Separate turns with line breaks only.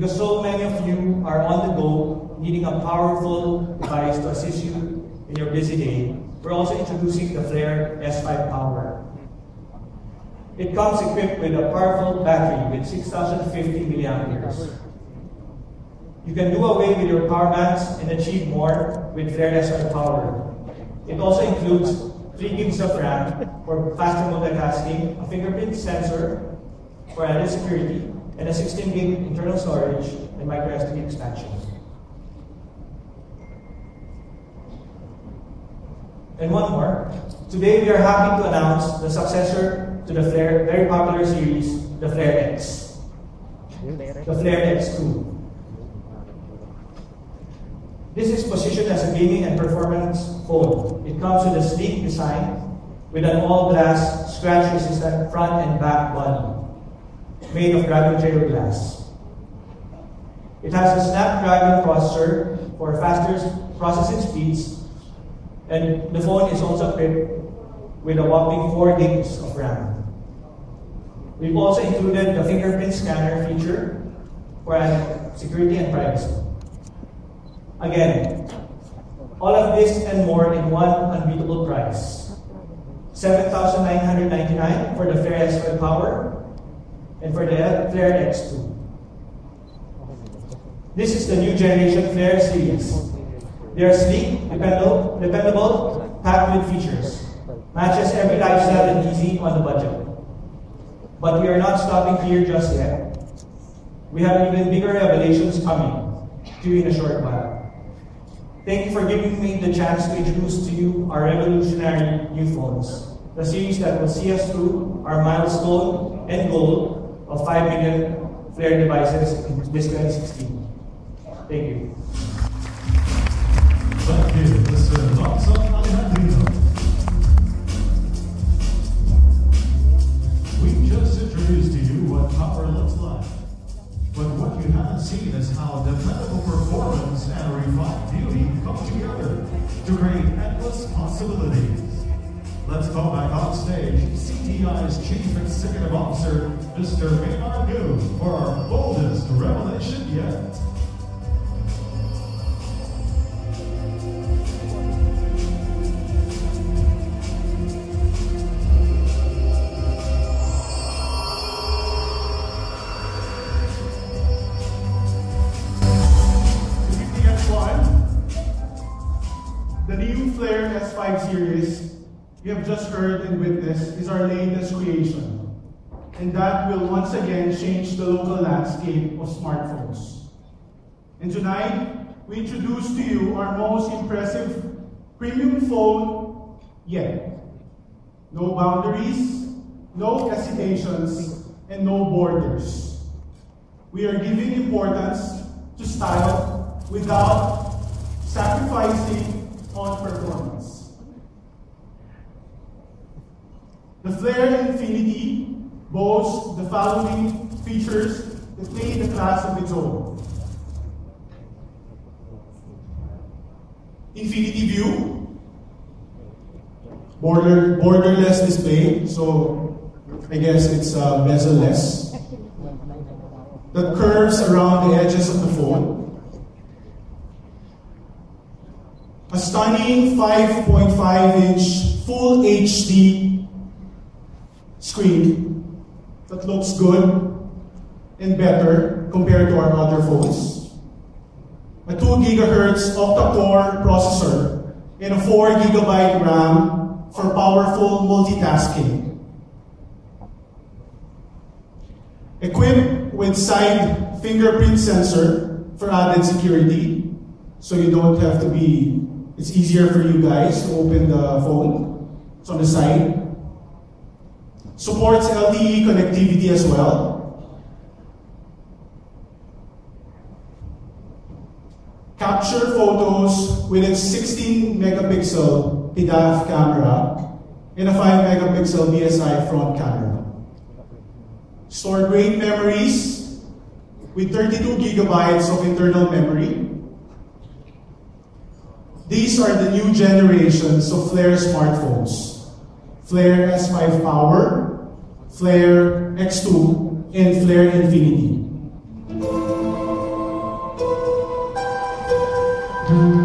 because so many of you are on the go, needing a powerful device to assist you in your busy day, we're also introducing the Flare S5 Power. It comes equipped with a powerful battery with 6,050 milliamperes. You can do away with your power banks and achieve more with Flare S5 Power. It also includes 3 gigs of RAM for faster multitasking, a fingerprint sensor for added security, and a 16 gig internal storage and micro SD expansion. And one more. Today we are happy to announce the successor to the Flare very popular series, the Flare X. The Flare X2. This is positioned as a gaming and performance phone. It comes with a sleek design with an all-glass, scratch-resistant front and back body made of Dragon Trail glass. It has a Snapdragon processor for faster processing speeds, and the phone is also equipped with a whopping 4 gigs of RAM. We've also included the fingerprint scanner feature for added security and privacy. Again, all of this and more in one unbeatable price. $7,999 for the Flare S5 Power and for the Flare X2. This is the new generation Flare series. They are sleek, dependable, packed with features. Matches every lifestyle and easy on the budget. But we are not stopping here just yet. We have even bigger revelations coming to you in a short while. Thank you for giving me the chance to introduce to you our revolutionary new phones, the series that will see us through our milestone and goal of 5 million Flare devices in this 2016. Thank you.
Thank you, Mr. Locson Alejandro. We just introduced to you what power looks like. But what you haven't seen is how dependable performance and refined beauty come together to create endless possibilities. Let's call back on stage CTI's Chief Executive Officer, Mr. Maynard Goon, for our boldest revelation yet.
The new Flare S5 series you have just heard and witnessed is our latest creation, and that will once again change the local landscape of smartphones. And tonight, we introduce to you our most impressive premium phone yet. No boundaries, no hesitations, and no borders. We are giving importance to style without sacrificing on performance. The Flare Infinity boasts the following features that make the class of its own. Infinity View, borderless display, so I guess it's bezel-less, that curves around the edges of the phone. A stunning 5.5-inch Full HD screen that looks good and better compared to our other phones. A 2 GHz octa-core processor and a 4 GB RAM for powerful multitasking. Equipped with side fingerprint sensor for added security, so you don't have to be. It's easier for you guys to open the phone. It's on the side. Supports LTE connectivity as well. Capture photos with its 16 megapixel PDAF camera and a 5 megapixel BSI front camera. Store great memories with 32 gigabytes of internal memory. These are the new generations of Flare smartphones. Flare S5 Power, Flare X2, and Flare Infinity.
Thank you.